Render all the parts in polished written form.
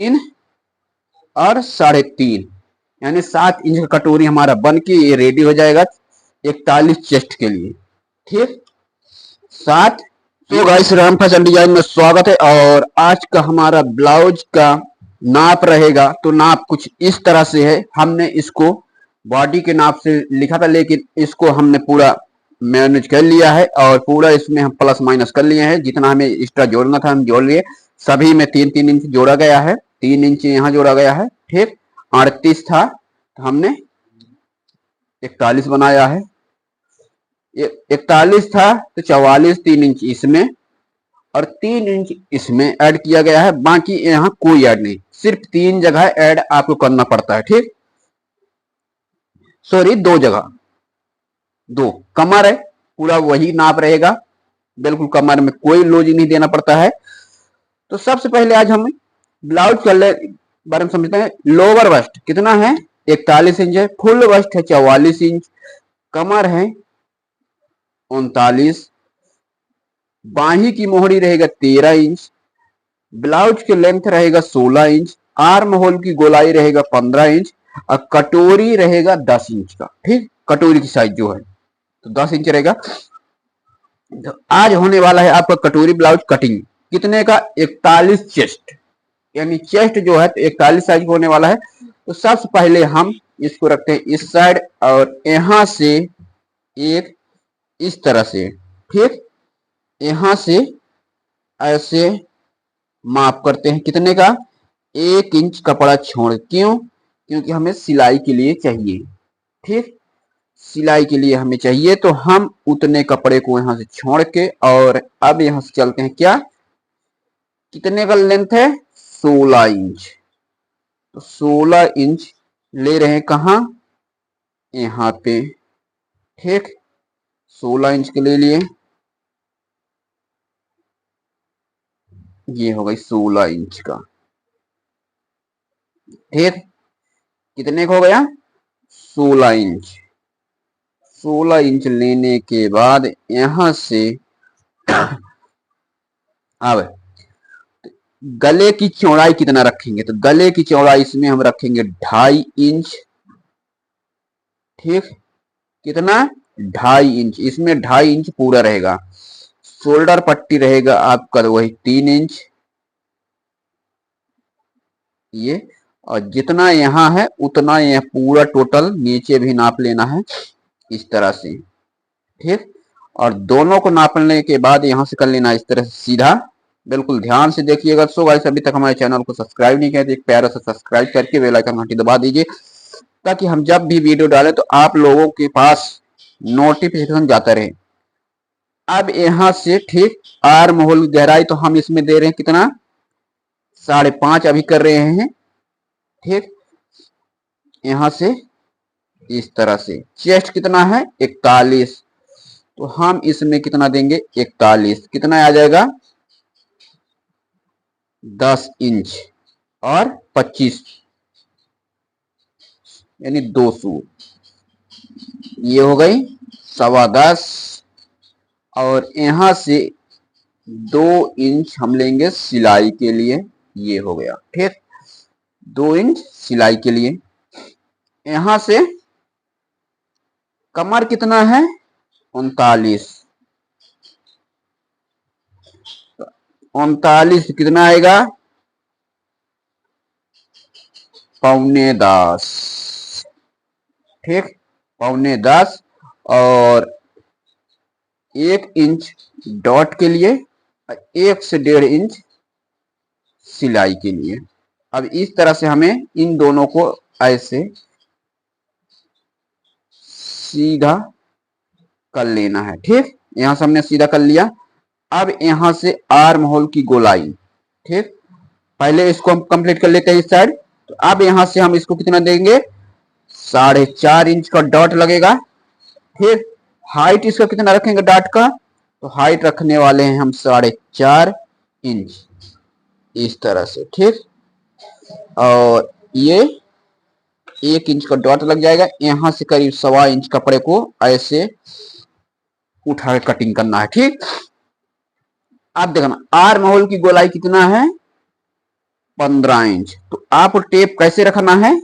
3 और 3.5 यानी 7 इंच का कटोरी हमारा बन के ये रेडी हो जाएगा 41 चेस्ट के लिए। ठीक 7। तो गाइस राम फैशन डिजाइन में स्वागत है। और आज का हमारा ब्लाउज का नाप रहेगा तो नाप कुछ इस तरह से है। हमने इसको बॉडी के नाप से लिखा था लेकिन इसको हमने पूरा मैनेज कर लिया है और पूरा इसमें हम प्लस माइनस कर लिए हैं। जितना हमें एक्स्ट्रा जोड़ना था हम जोड़ लिए। सभी में 3-3 इंच जोड़ा गया है। 3 इंच यहाँ जोड़ा गया है। ठीक 38 था तो हमने 41 बनाया है। 41 था तो 44 3 इंच इसमें और 3 इंच इसमें ऐड किया गया है। बाकी यहाँ कोई ऐड नहीं, सिर्फ 3 जगह ऐड आपको करना पड़ता है। ठीक सॉरी 2 जगह, 2 कमर है पूरा वही नाप रहेगा। बिल्कुल कमर में कोई लोज नहीं देना पड़ता है। तो सबसे पहले आज हम ब्लाउज के बारे में समझते हैं। लोअर वेस्ट कितना है 41 इंच है। फुल वेस्ट है 44 इंच। कमर है 39। बाही की मोहरी रहेगा 13 इंच। ब्लाउज के लेंथ रहेगा 16 इंच। आर्म होल की गोलाई रहेगा 15 इंच और कटोरी रहेगा 10 इंच का। ठीक कटोरी की साइज जो है तो 10 इंच रहेगा। तो आज होने वाला है आपका कटोरी ब्लाउज कटिंग कितने का 41 चेस्ट, यानी चेस्ट जो है तो 41 साइज होने वाला है। तो सबसे पहले हम इसको रखते हैं इस साइड और यहां से एक इस तरह से। ठीक यहां से ऐसे माप करते हैं कितने का 1 इंच कपड़ा छोड़। क्यों? क्योंकि हमें सिलाई के लिए चाहिए। ठीक सिलाई के लिए हमें चाहिए तो हम उतने कपड़े को यहां से छोड़ के और अब यहां से चलते हैं क्या कितने का लेंथ है 16 इंच। तो 16 इंच ले रहे हैं कहा यहाँ पे। ठीक 16 इंच के ले लिए। ये हो गई 16 इंच का। ठीक कितने का हो गया 16 इंच। 16 इंच लेने के बाद यहां से अब गले की चौड़ाई कितना रखेंगे तो गले की चौड़ाई इसमें हम रखेंगे 2.5 इंच। ठीक कितना 2.5 इंच इसमें 2.5 इंच पूरा रहेगा। शोल्डर पट्टी रहेगा आपका वही 3 इंच ये। और जितना यहाँ है उतना यह पूरा टोटल नीचे भी नाप लेना है इस तरह से। ठीक और दोनों को नापने के बाद यहां से कर लेना इस तरह से सीधा। बिल्कुल ध्यान से देखिएगा। सो गाइस अभी तक हमारे चैनल को सब्सक्राइब नहीं किया तो एक प्यारा सा सब्सक्राइब करके बेल आइकन घंटी दबा दीजिए ताकि हम जब भी वीडियो डालें तो आप लोगों के पास नोटिफिकेशन जाता रहे। अब यहां से ठीक आर्म होल गहराई तो हम इसमें दे रहे हैं कितना 5.5 अभी कर रहे हैं। ठीक यहां से इस तरह से चेस्ट कितना है 41 तो हम इसमें कितना देंगे 41 कितना आ जाएगा 10 इंच और 25 यानी 200 ये हो गई 10.25 और यहां से 2 इंच हम लेंगे सिलाई के लिए। ये हो गया। ठीक 2 इंच सिलाई के लिए। यहां से कमर कितना है 39 39 कितना आएगा 9.25। ठीक 9.25 और 1 इंच डॉट के लिए 1 से 1.5 इंच सिलाई के लिए। अब इस तरह से हमें इन दोनों को ऐसे सीधा कर लेना है। ठीक यहां से हमने सीधा कर लिया। अब यहां से आर्म होल की गोलाई। ठीक पहले इसको हम कंप्लीट कर लेते हैं इस साइड। तो अब यहां से हम इसको कितना देंगे 4.5 इंच का डॉट लगेगा। फिर हाइट इसका कितना रखेंगे डॉट का तो हाइट रखने वाले हैं हम 4.5 इंच इस तरह से। ठीक और ये 1 इंच का डॉट लग जाएगा। यहां से करीब 1.25 इंच कपड़े को ऐसे उठा के कटिंग करना है। ठीक अब देखना आर्म होल की गोलाई कितना है 15 इंच। तो आप टेप कैसे रखना है,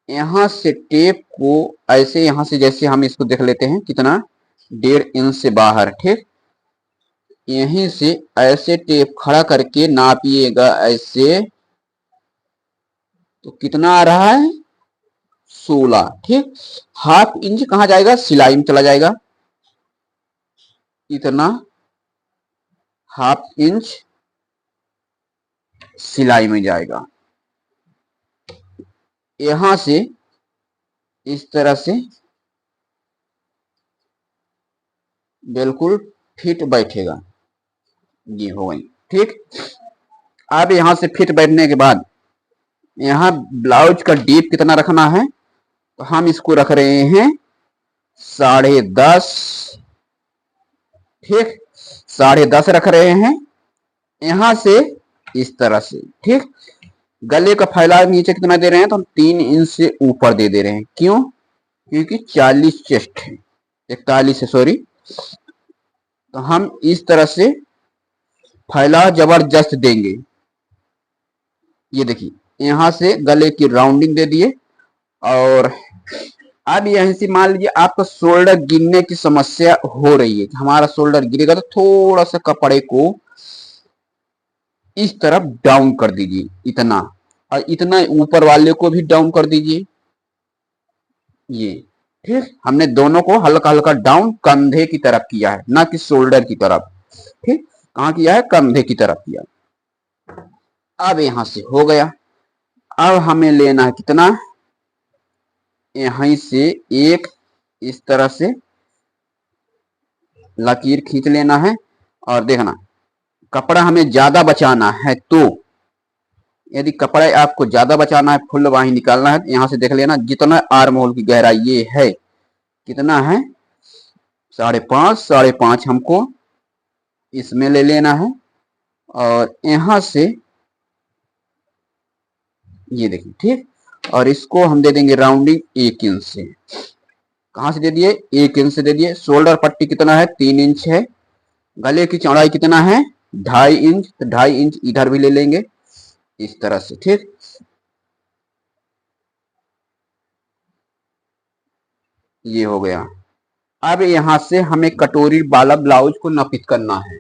यहां से टेप को ऐसे, यहां से जैसे हम इसको देख लेते हैं कितना, 1.5 इंच से बाहर, ठीक। यहीं से ऐसे टेप खड़ा करके नापिएगा ऐसे, तो कितना आ रहा है, 16, ठीक। हाफ इंच कहां जाएगा, सिलाई में चला जाएगा, इतना हाफ इंच सिलाई में जाएगा। यहां से इस तरह से बिल्कुल फिट बैठेगा, ये हो गई, ठीक। अब यहां से फिट बैठने के बाद यहाँ ब्लाउज का डीप कितना रखना है, तो हम इसको रख रहे हैं 10.5, ठीक। 10.5 रख रहे हैं, यहां से इस तरह से, ठीक। गले का फैलाव नीचे कितना दे रहे हैं, तो हम 3 इंच से ऊपर दे रहे हैं, क्यों, क्योंकि 40 चेस्ट है, 41 है, सॉरी। तो हम इस तरह से फैलाव जबरदस्त देंगे। ये देखिए, यहां से गले की राउंडिंग दे दिए। और अब यहीं से मान लीजिए आपका शोल्डर गिरने की समस्या हो रही है कि हमारा शोल्डर गिरेगा, तो थोड़ा सा कपड़े को इस तरफ डाउन कर दीजिए, इतना, और इतना ऊपर वाले को भी डाउन कर दीजिए, ये, ठीक। हमने दोनों को हल्का हल्का डाउन कंधे की तरफ किया है, ना कि शोल्डर की तरफ, ठीक। कहाँ किया है, कंधे की तरफ किया। अब यहां से हो गया। अब हमें लेना है कितना, यहीं से एक इस तरह से लकीर खींच लेना है। और देखना, कपड़ा हमें ज्यादा बचाना है, तो यदि कपड़ा आपको ज्यादा बचाना है, फुल बाही निकालना है, यहां से देख लेना जितना आर्म होल की गहराई ये है, कितना है, 5.5, 5.5 हमको इसमें ले लेना है। और यहां से ये देखिए, ठीक। और इसको हम दे देंगे राउंडिंग 1 इंच से। कहां से दे दिए, 1 इंच से दे दिए। शोल्डर पट्टी कितना है, 3 इंच है। गले की चौड़ाई कितना है, 2.5 इंच, तो 2.5 इंच इधर भी ले लेंगे इस तरह से, ठीक। ये हो गया। अब यहां से हमें कटोरी वाला ब्लाउज को नापित करना है।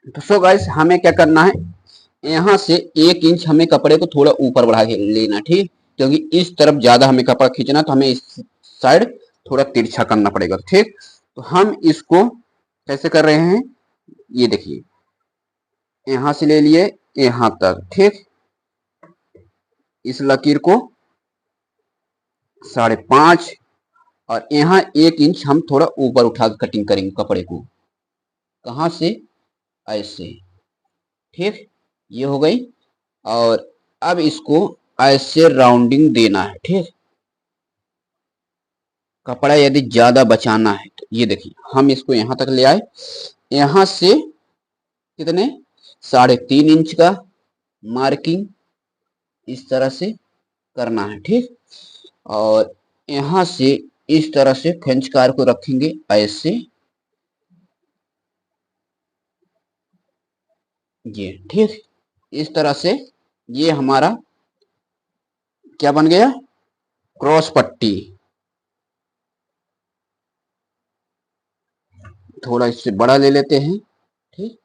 तो सो गाइस, हमें क्या करना है, यहां से 1 इंच हमें कपड़े को थोड़ा ऊपर बढ़ा के लेना, ठीक। क्योंकि इस तरफ ज्यादा हमें कपड़ा खींचना, तो हमें इस साइड थोड़ा तिरछा करना पड़ेगा, ठीक। तो हम इसको कैसे कर रहे हैं, ये देखिए, यहां से ले लिए यहां तक, ठीक। इस लकीर को 5.5, और यहाँ 1 इंच हम थोड़ा ऊपर उठा के कटिंग करेंगे कपड़े को, कहां से, ऐसे, ठीक। ये हो गई। और अब इसको ऐसे राउंडिंग देना है, ठीक। कपड़ा यदि ज्यादा बचाना है, तो ये देखिए, हम इसको यहां तक ले आए, यहां से कितने, 3.5 इंच का मार्किंग इस तरह से करना है, ठीक। और यहां से इस तरह से फ्रेंच कार को रखेंगे ऐसे, ये, ठीक। इस तरह से ये हमारा क्या बन गया, क्रॉस पट्टी। थोड़ा इससे बड़ा ले लेते हैं, ठीक।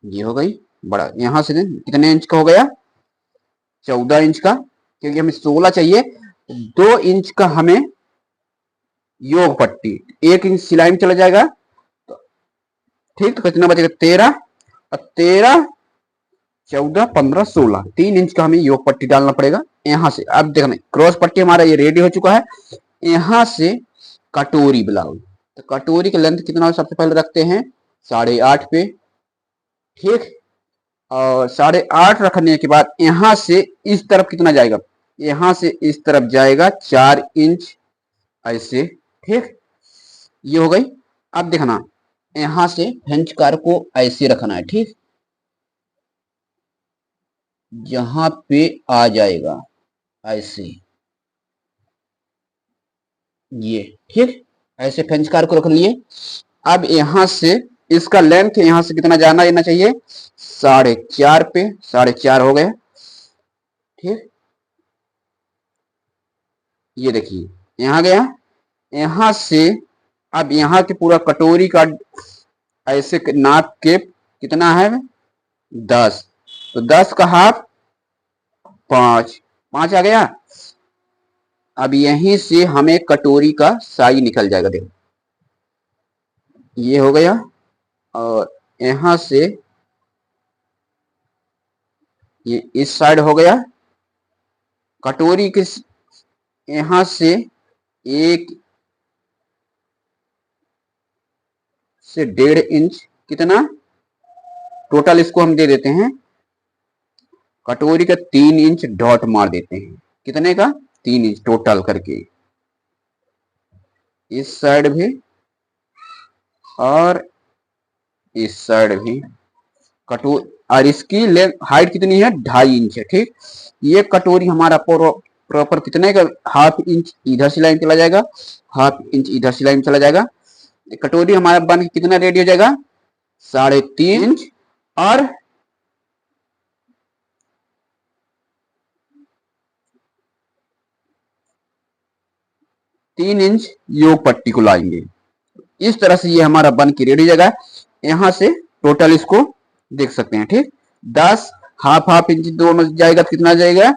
ये हो गई बड़ा। यहां से कितने इंच का हो गया, 14 इंच का, क्योंकि हमें 16 चाहिए। 2 इंच का हमें योग पट्टी, 1 इंच सिलाई में चला जाएगा, तो ठीक। तो कितना बचेगा, 13, और 13, 14, 15, 16, 3 इंच का हमें योग पट्टी डालना पड़ेगा यहां से। अब देखना, क्रॉस पट्टी हमारा ये रेडी हो चुका है। यहां से कटोरी ब्लाउज, तो कटोरी की लेंथ कितना सबसे पहले रखते हैं, 8.5 पे, ठीक। और 8.5 रखने के बाद यहां से इस तरफ कितना जाएगा, यहां से इस तरफ जाएगा 4 इंच ऐसे, ठीक। ये हो गई। अब देखना, यहां से फ्रेंच कार को ऐसे रखना है, ठीक। जहां पे आ जाएगा ऐसे, ये, ठीक। ऐसे फ्रेंच कार को रख लिए। अब यहां से इसका लेंथ यहां से कितना जाना लेना चाहिए, 4.5 पे, 4.5 हो गया। ठीक, ये देखिए यहां गया, यहां से अब यहां के पूरा कटोरी का ऐसे नाप के कितना है, 10, तो 10 का हाफ 5, 5 आ गया। अब यहीं से हमें कटोरी का साइज निकल जाएगा, देखो ये हो गया, और यहां से ये इस साइड हो गया, कटोरी के यहां से 1 से 1.5 इंच, कितना टोटल इसको हम दे देते हैं, कटोरी का 3 इंच डॉट मार देते हैं, कितने का 3 इंच टोटल करके, इस साइड भी और इस साइड भी कटोरी, और इसकी लेंथ हाइट कितनी है, 2.5 इंच है। ठीक, ये कटोरी हमारा प्रॉपर कितने का, 1/2 इंच इधर से लाइन चला जाएगा, 1/2 इंच इधर से लाइन चला जाएगा, कटोरी हमारा बन के कितना रेडी हो जाएगा, 3.5 इंच, और 3 इंच योग पट्टी को लाएंगे। इस तरह से ये हमारा बन के रेडी हो जाएगा। यहां से टोटल इसको देख सकते हैं। ठीक, 10 हाफ इंच दोनों जाएगा तो कितना जाएगा,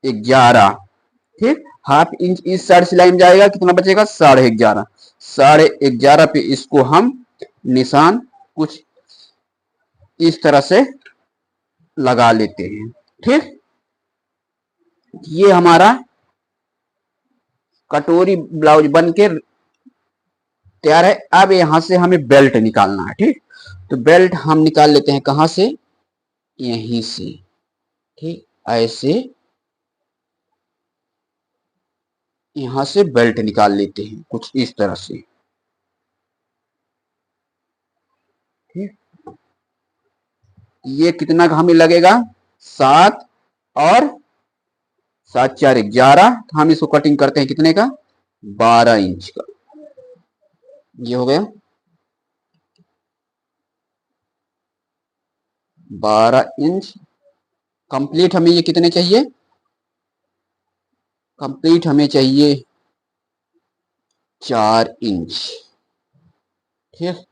11। ठीक, 1/2 इंच इस साइड से लाइन जाएगा, कितना बचेगा, 11.5, 11.5 पे इसको हम निशान कुछ इस तरह से लगा लेते हैं। ठीक, ये हमारा कटोरी ब्लाउज बन के तैयार है। अब यहां से हमें बेल्ट निकालना है। ठीक, तो बेल्ट हम निकाल लेते हैं, कहां से, यहीं से। ठीक, ऐसे यहां से बेल्ट निकाल लेते हैं कुछ इस तरह से। ठीक, ये कितना का हमें लगेगा, 7 और 7 4 11, तो हम इसको कटिंग करते हैं कितने का, 12 इंच का। ये हो गया 12 इंच कंप्लीट। हमें ये कितने चाहिए, कंप्लीट हमें चाहिए 4 इंच। ठीक,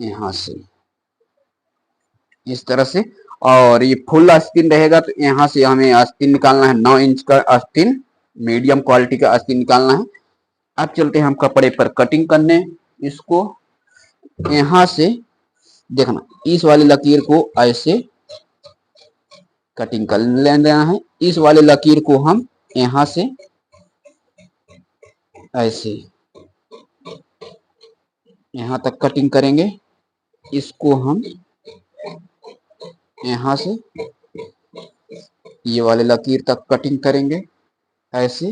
यहां से इस तरह से, और ये फुल आस्तीन रहेगा तो यहां से हमें आस्तीन निकालना है, 9 इंच का आस्तीन, मीडियम क्वालिटी का आस्तीन निकालना है। अब चलते हैं हम कपड़े पर कटिंग करने। इसको यहां से देखना, इस वाली लकीर को ऐसे कटिंग कर लेना है, इस वाले लकीर को हम यहां से ऐसे यहां तक कटिंग करेंगे, इसको हम यहां से ये वाले लकीर तक कटिंग करेंगे ऐसे,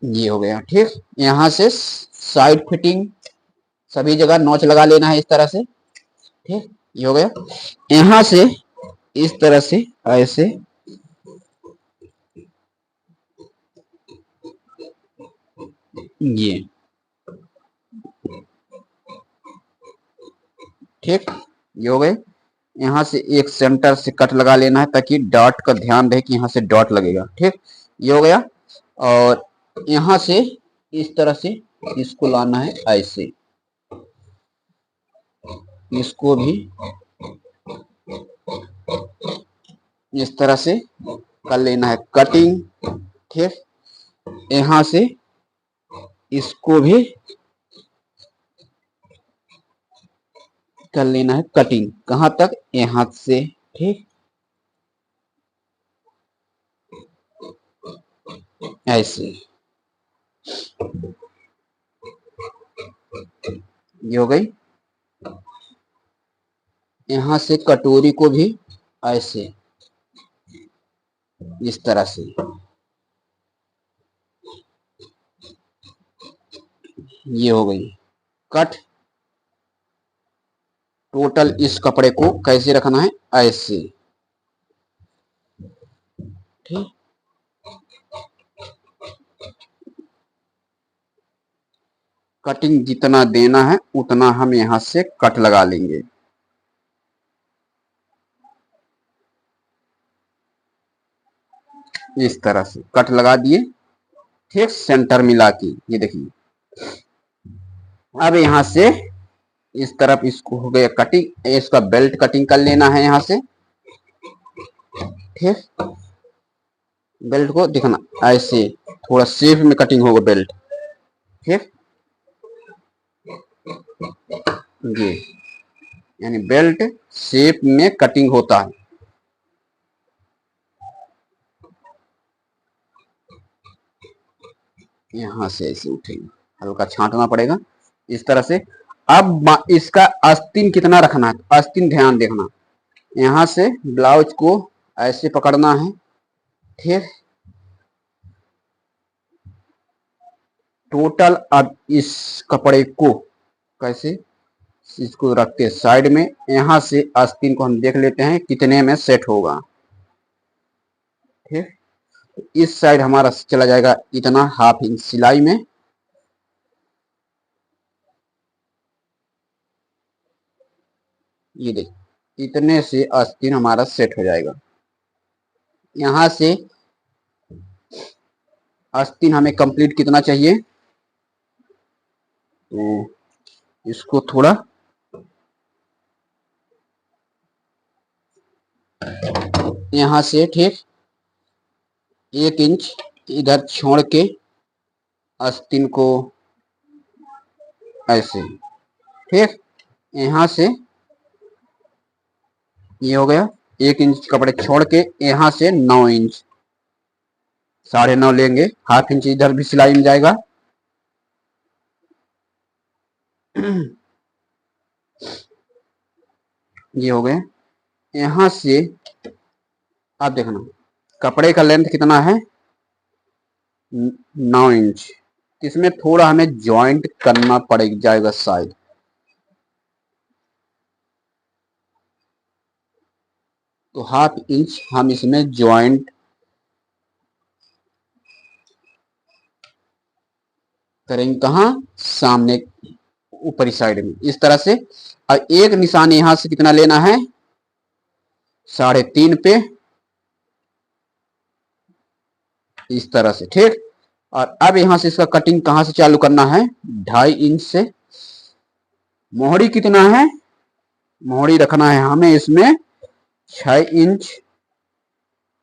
ये हो गया। ठीक, यहां से साइड फिटिंग सभी जगह नॉच लगा लेना है इस तरह से। ठीक, ये हो गया। यहां से इस तरह से ऐसे ये, ठीक, ये हो गए। यहां से एक सेंटर से कट लगा लेना है ताकि डॉट का ध्यान रहे कि यहां से डॉट लगेगा। ठीक, ये हो गया। और यहां से इस तरह से इसको लाना है ऐसे, इसको भी इस तरह से कर लेना है कटिंग। ठीक, यहां से इसको भी कर लेना है कटिंग, कहां तक, यहां से। ठीक, ऐसे ये हो गई। यहां से कटोरी को भी ऐसे इस तरह से, ये हो गई कट। टोटल इस कपड़े को कैसे रखना है, ऐसे। ठीक, कटिंग जितना देना है उतना हम यहां से कट लगा लेंगे। इस तरह से कट लगा दिए, ठीक, सेंटर मिला के। ये देखिए, अब यहां से इस तरफ इसको हो गया कटिंग, इसका बेल्ट कटिंग कर लेना है यहां से, ठीक। बेल्ट को दिखना ऐसे थोड़ा सेफ में कटिंग होगा बेल्ट, ठीक। ये यानी बेल्ट शेप में कटिंग होता है। यहां से ऐसे उठेगा, हल्का छांटना पड़ेगा इस तरह से। अब इसका आस्तीन कितना रखना है, आस्तीन ध्यान देखना। यहां से ब्लाउज को ऐसे पकड़ना है, ठीक। टोटल अब इस कपड़े को कैसे, इसको रखते साइड में, यहां से आस्तीन को हम देख लेते हैं कितने में सेट होगा, ठीक। इस साइड हमारा चला जाएगा इतना, हाफ इंच सिलाई में। ये देख, इतने से आस्तीन हमारा सेट हो जाएगा। यहां से आस्तीन हमें कंप्लीट कितना चाहिए, तो इसको थोड़ा यहां से, ठीक, 1 इंच इधर छोड़ के आस्तीन को ऐसे, ठीक। यहां से ये हो गया 1 इंच कपड़े छोड़ के, यहां से 9 इंच, 9.5 लेंगे, हाफ इंच इधर भी सिलाई में जाएगा। ये हो गए। यहां से आप देखना कपड़े का लेंथ कितना है, 9 इंच। इसमें थोड़ा हमें जॉइंट करना पड़ जाएगा शायद, तो हाफ इंच हम इसमें जॉइंट करेंगे, कहाँ, सामने ऊपरी साइड में इस तरह से। और एक निशान यहां से कितना लेना है, 3.5 पे, इस तरह से, ठीक। और अब यहां से इसका कटिंग कहां से चालू करना है, 2.5 इंच से। मोहरी कितना है, मोहरी रखना है हमें इसमें 6 इंच,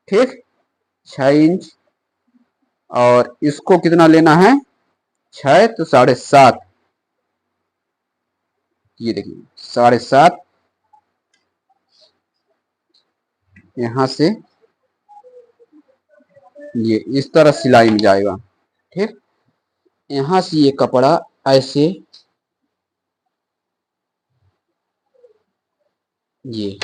ठीक, 6 इंच। और इसको कितना लेना है, 6 तो 7.5, ये देखिए 7.5। यहां से ये इस तरह सिलाई में जाएगा, ठीक। यहां से ये कपड़ा ऐसे, ये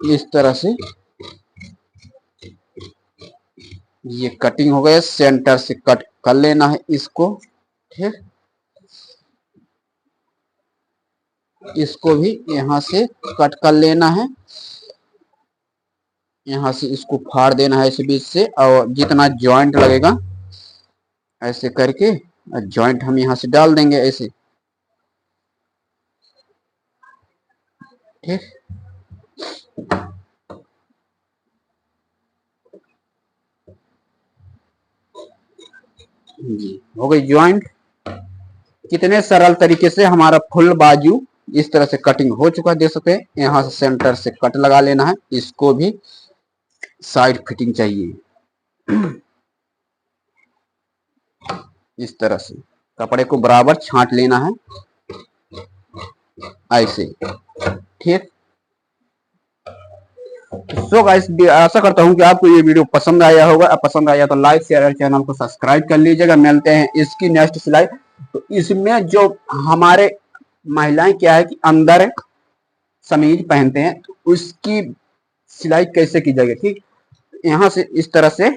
इस तरह से ये कटिंग हो गया, सेंटर से कट कर लेना है इसको, ठीक। इसको भी यहां से कट कर लेना है, यहां से इसको फाड़ देना है इस बीच से, और जितना जॉइंट लगेगा ऐसे करके जॉइंट हम यहां से डाल देंगे ऐसे, ठीक। जी हो गई जॉइंट। कितने सरल तरीके से हमारा फुल बाजू इस तरह से कटिंग हो चुका है, देख सकते हैं। यहां से सेंटर से कट लगा लेना है, इसको भी साइड फिटिंग चाहिए, इस तरह से कपड़े को बराबर छांट लेना है ऐसे, ठीक। सो गाइस, आशा करता हूं कि आपको ये वीडियो पसंद आया होगा। अब पसंद आया तो लाइक शेयर और चैनल को सब्सक्राइब कर लीजिएगा। मिलते हैं इसकी नेक्स्ट सिलाई। तो इसमें जो हमारे महिलाएं क्या है कि अंदर समीज पहनते हैं, तो उसकी सिलाई कैसे की जाएगी, ठीक। यहाँ से इस तरह से